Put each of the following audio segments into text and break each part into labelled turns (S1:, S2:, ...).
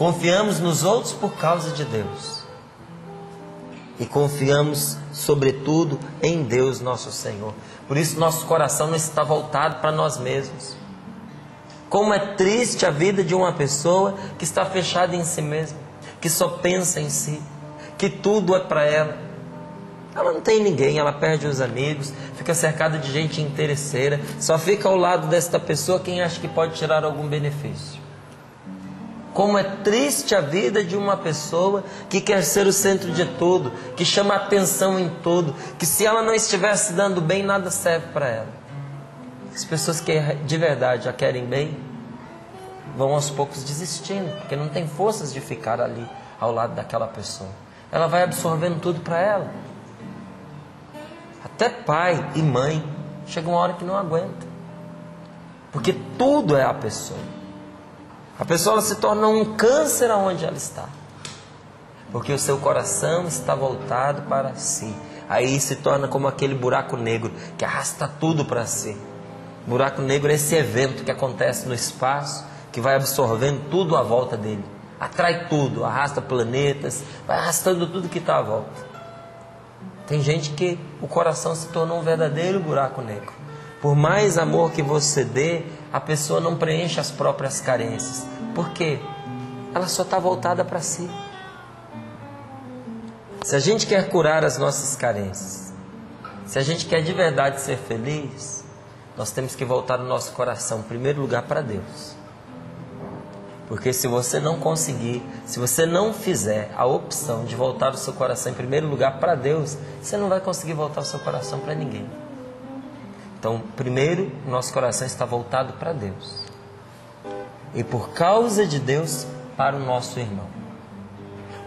S1: Confiamos nos outros por causa de Deus. E confiamos, sobretudo, em Deus nosso Senhor. Por isso nosso coração não está voltado para nós mesmos. Como é triste a vida de uma pessoa que está fechada em si mesma, que só pensa em si, que tudo é para ela. Ela não tem ninguém, ela perde os amigos, fica cercada de gente interesseira, só fica ao lado desta pessoa quem acha que pode tirar algum benefício. Como é triste a vida de uma pessoa que quer ser o centro de tudo, que chama atenção em tudo, que se ela não estiver se dando bem, nada serve para ela. As pessoas que de verdade já querem bem, vão aos poucos desistindo, porque não tem forças de ficar ali ao lado daquela pessoa. Ela vai absorvendo tudo para ela. Até pai e mãe, chega uma hora que não aguenta, porque tudo é a pessoa. A pessoa ela se torna um câncer aonde ela está, porque o seu coração está voltado para si. Aí se torna como aquele buraco negro que arrasta tudo para si. Buraco negro é esse evento que acontece no espaço, que vai absorvendo tudo à volta dele, atrai tudo, arrasta planetas, vai arrastando tudo que está à volta. Tem gente que o coração se tornou um verdadeiro buraco negro. Por mais amor que você dê, a pessoa não preenche as próprias carências. Por quê? Ela só está voltada para si. Se a gente quer curar as nossas carências, se a gente quer de verdade ser feliz, nós temos que voltar o nosso coração, em primeiro lugar, para Deus. Porque se você não conseguir, se você não fizer a opção de voltar o seu coração em primeiro lugar para Deus, você não vai conseguir voltar o seu coração para ninguém. Então, primeiro, nosso coração está voltado para Deus. E por causa de Deus, para o nosso irmão.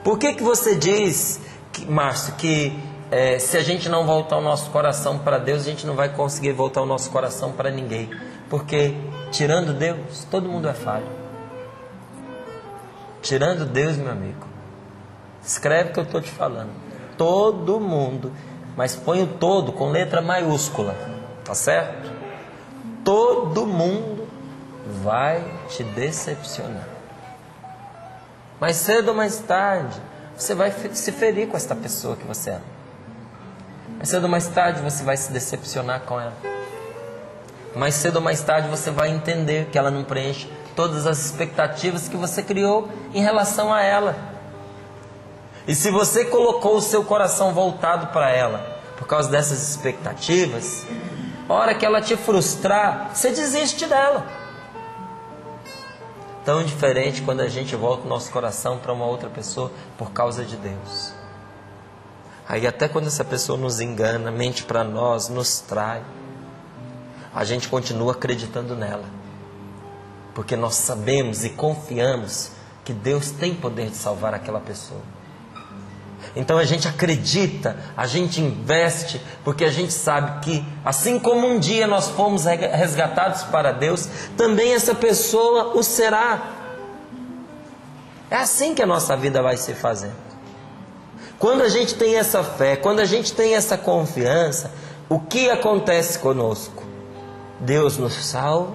S1: Por que você diz, Márcio, que se a gente não voltar o nosso coração para Deus, a gente não vai conseguir voltar o nosso coração para ninguém? Porque, tirando Deus, todo mundo é falho. Tirando Deus, meu amigo, escreve o que eu estou te falando. Todo mundo, mas põe o todo com letra maiúscula, tá certo? Todo mundo vai te decepcionar. Mais cedo ou mais tarde, você vai se ferir com esta pessoa que você ama. Mais cedo ou mais tarde, você vai se decepcionar com ela. Mais cedo ou mais tarde, você vai entender que ela não preenche todas as expectativas que você criou em relação a ela. E se você colocou o seu coração voltado para ela por causa dessas expectativas, a hora que ela te frustrar, você desiste dela. Tão diferente quando a gente volta o nosso coração para uma outra pessoa por causa de Deus. Aí até quando essa pessoa nos engana, mente para nós, nos trai, a gente continua acreditando nela. Porque nós sabemos e confiamos que Deus tem poder de salvar aquela pessoa. Então a gente acredita, a gente investe, porque a gente sabe que, assim como um dia nós fomos resgatados para Deus, também essa pessoa o será. É assim que a nossa vida vai se fazendo. Quando a gente tem essa fé, quando a gente tem essa confiança, o que acontece conosco? Deus nos salva,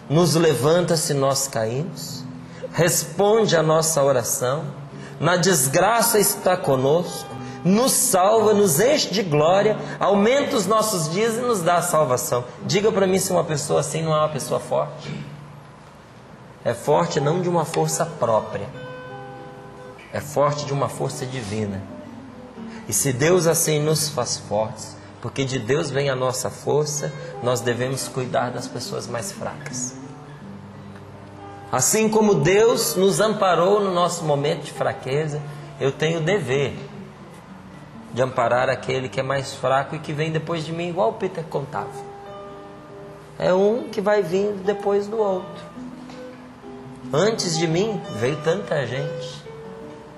S1: nos levanta se nós caímos, responde a nossa oração, na desgraça está conosco, nos salva, nos enche de glória, aumenta os nossos dias e nos dá a salvação. Diga para mim se uma pessoa assim não é uma pessoa forte. É forte não de uma força própria, é forte de uma força divina. E se Deus assim nos faz fortes, porque de Deus vem a nossa força, nós devemos cuidar das pessoas mais fracas. Assim como Deus nos amparou no nosso momento de fraqueza, eu tenho o dever de amparar aquele que é mais fraco e que vem depois de mim, igual o Peter contava. É um que vai vindo depois do outro. Antes de mim veio tanta gente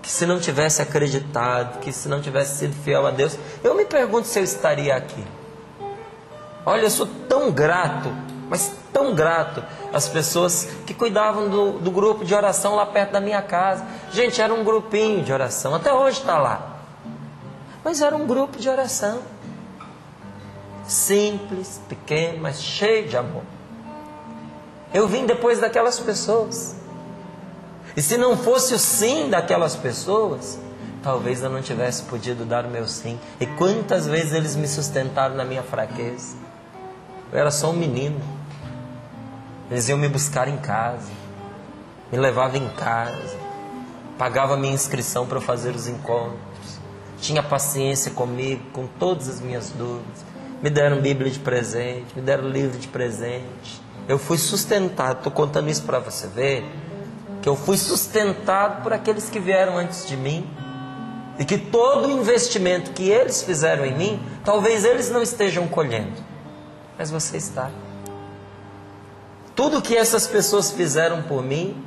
S1: que se não tivesse acreditado, que se não tivesse sido fiel a Deus, eu me pergunto se eu estaria aqui. Olha, eu sou tão grato, mas tão grato às pessoas que cuidavam do grupo de oração lá perto da minha casa. Gente, era um grupinho de oração, até hoje está lá. Mas era um grupo de oração. Simples, pequeno, mas cheio de amor. Eu vim depois daquelas pessoas. E se não fosse o sim daquelas pessoas, talvez eu não tivesse podido dar o meu sim. E quantas vezes eles me sustentaram na minha fraqueza. Eu era só um menino. Eles iam me buscar em casa, me levavam em casa, pagavam a minha inscrição para eu fazer os encontros, tinha paciência comigo, com todas as minhas dúvidas, me deram Bíblia de presente, me deram livro de presente. Eu fui sustentado, estou contando isso para você ver, que eu fui sustentado por aqueles que vieram antes de mim, e que todo o investimento que eles fizeram em mim, talvez eles não estejam colhendo, mas você está. Tudo que essas pessoas fizeram por mim,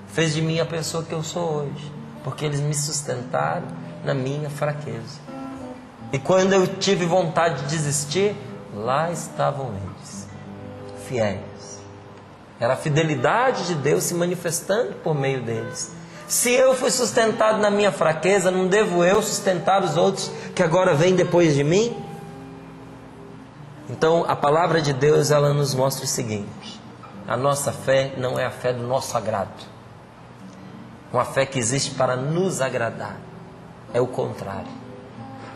S1: fez de mim a pessoa que eu sou hoje, porque eles me sustentaram na minha fraqueza. E quando eu tive vontade de desistir, lá estavam eles, fiéis. Era a fidelidade de Deus se manifestando por meio deles. Se eu fui sustentado na minha fraqueza, não devo eu sustentar os outros que agora vêm depois de mim? Então a palavra de Deus, ela nos mostra o seguinte: a nossa fé não é a fé do nosso agrado, uma fé que existe para nos agradar. É o contrário.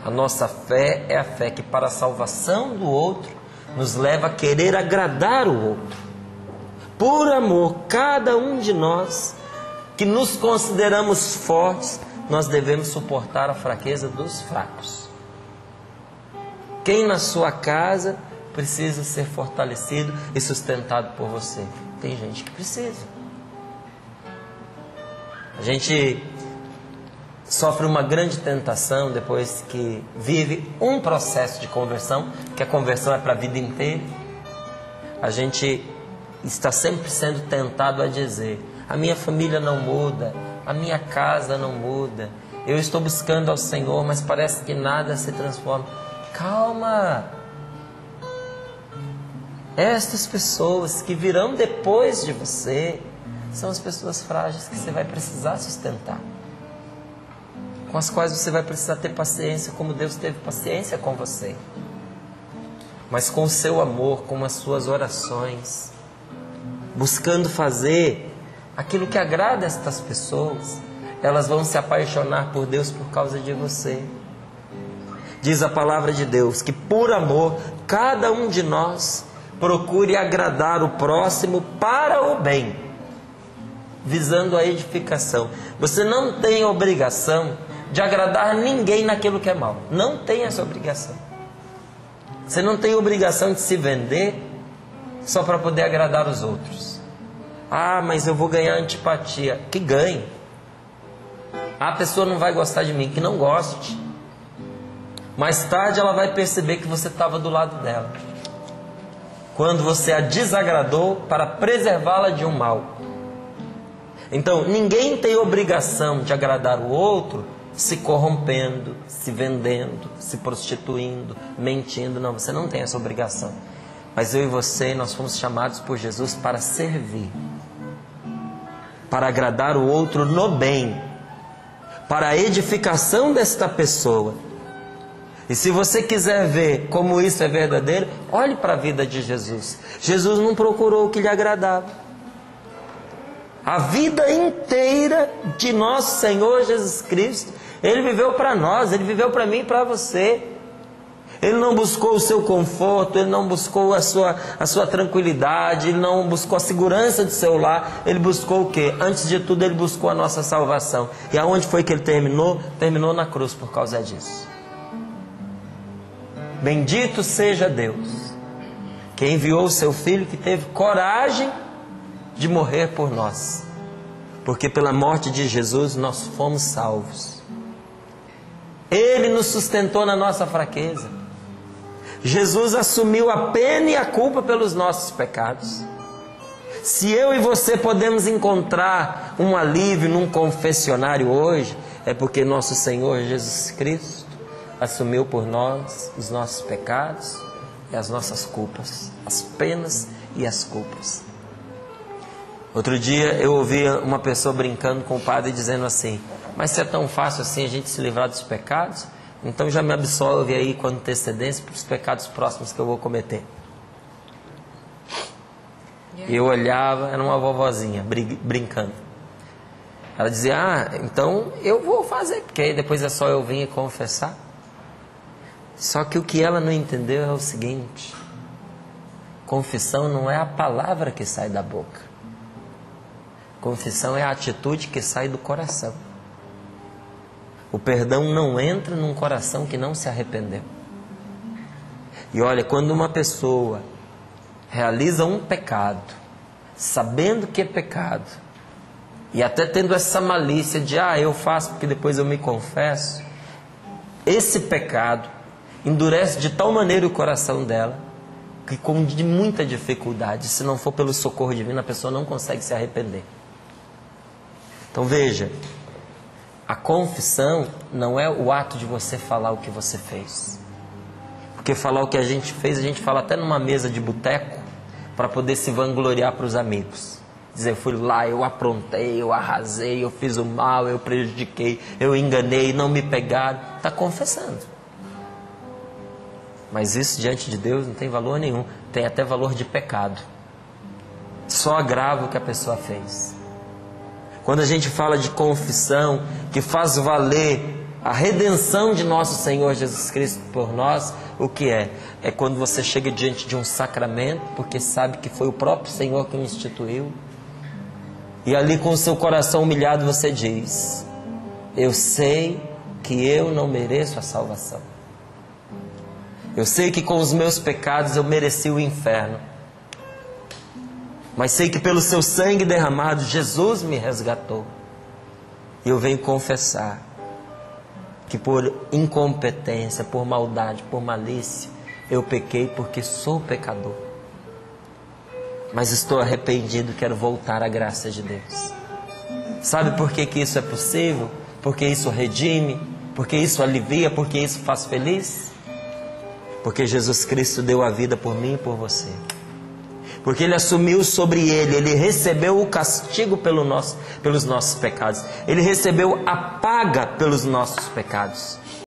S1: A nossa fé é a fé que, para a salvação do outro, nos leva a querer agradar o outro. Por amor, cada um de nós que nos consideramos fortes, nós devemos suportar a fraqueza dos fracos. Quem na sua casa precisa ser fortalecido e sustentado por você? Tem gente que precisa. A gente sofre uma grande tentação depois que vive um processo de conversão, que a conversão é para a vida inteira. A gente está sempre sendo tentado a dizer: a minha família não muda, a minha casa não muda, eu estou buscando ao Senhor, mas parece que nada se transforma. Calma! Estas pessoas que virão depois de você são as pessoas frágeis que você vai precisar sustentar, com as quais você vai precisar ter paciência, como Deus teve paciência com você. Mas com o seu amor, com as suas orações, buscando fazer aquilo que agrada estas pessoas, elas vão se apaixonar por Deus por causa de você. Diz a palavra de Deus que, por amor, cada um de nós procure agradar o próximo para o bem, visando a edificação. Você não tem obrigação de agradar ninguém naquilo que é mal. Não tem essa obrigação. Você não tem obrigação de se vender só para poder agradar os outros. Ah, mas eu vou ganhar antipatia. Que ganhe. A pessoa não vai gostar de mim, que não goste. Mais tarde ela vai perceber que você estava do lado dela, quando você a desagradou para preservá-la de um mal. Então, ninguém tem obrigação de agradar o outro se corrompendo, se vendendo, se prostituindo, mentindo. Não, você não tem essa obrigação. Mas eu e você, nós fomos chamados por Jesus para servir, para agradar o outro no bem, para a edificação desta pessoa. E se você quiser ver como isso é verdadeiro, olhe para a vida de Jesus. Jesus não procurou o que lhe agradava. A vida inteira de nosso Senhor Jesus Cristo, Ele viveu para nós, Ele viveu para mim e para você. Ele não buscou o seu conforto, Ele não buscou a sua tranquilidade, Ele não buscou a segurança do seu lar. Ele buscou o quê? Antes de tudo, Ele buscou a nossa salvação. E aonde foi que Ele terminou? Terminou na cruz por causa disso. Bendito seja Deus, que enviou o seu Filho, que teve coragem de morrer por nós, porque pela morte de Jesus nós fomos salvos. Ele nos sustentou na nossa fraqueza. Jesus assumiu a pena e a culpa pelos nossos pecados. Se eu e você podemos encontrar um alívio num confessionário hoje, é porque nosso Senhor Jesus Cristo assumiu por nós os nossos pecados e as nossas culpas, as penas e as culpas. Outro dia eu ouvi uma pessoa brincando com o padre dizendo assim: mas se é tão fácil assim a gente se livrar dos pecados, então já me absolve aí com antecedência para os pecados próximos que eu vou cometer. E eu olhava, era uma vovozinha brincando. Ela dizia, então eu vou fazer, porque aí depois é só eu vir e confessar. Só que o que ela não entendeu é o seguinte: confissão não é a palavra que sai da boca. Confissão é a atitude que sai do coração. O perdão não entra num coração que não se arrependeu. E olha, quando uma pessoa realiza um pecado, sabendo que é pecado, e até tendo essa malícia de, eu faço porque depois eu me confesso, esse pecado endurece de tal maneira o coração dela, que com de muita dificuldade, se não for pelo socorro divino, a pessoa não consegue se arrepender. Então veja, a confissão não é o ato de você falar o que você fez. Porque falar o que a gente fez, a gente fala até numa mesa de boteco, para poder se vangloriar para os amigos. Dizer, eu fui lá, eu aprontei, eu arrasei, eu fiz o mal, eu prejudiquei, eu enganei, não me pegaram. Está confessando. Mas isso diante de Deus não tem valor nenhum. Tem até valor de pecado. Só agrava o que a pessoa fez. Quando a gente fala de confissão, que faz valer a redenção de nosso Senhor Jesus Cristo por nós, o que é? É quando você chega diante de um sacramento, porque sabe que foi o próprio Senhor que o instituiu, e ali com o seu coração humilhado você diz, eu sei que eu não mereço a salvação. Eu sei que com os meus pecados eu mereci o inferno, mas sei que pelo seu sangue derramado Jesus me resgatou. E eu venho confessar que por incompetência, por maldade, por malícia, eu pequei porque sou pecador. Mas estou arrependido, quero voltar à graça de Deus. Sabe por que isso é possível? Porque isso redime, porque isso alivia, porque isso faz feliz? Porque Jesus Cristo deu a vida por mim e por você. Porque Ele assumiu sobre Ele, Ele recebeu o castigo pelos nossos pecados. Ele recebeu a paga pelos nossos pecados.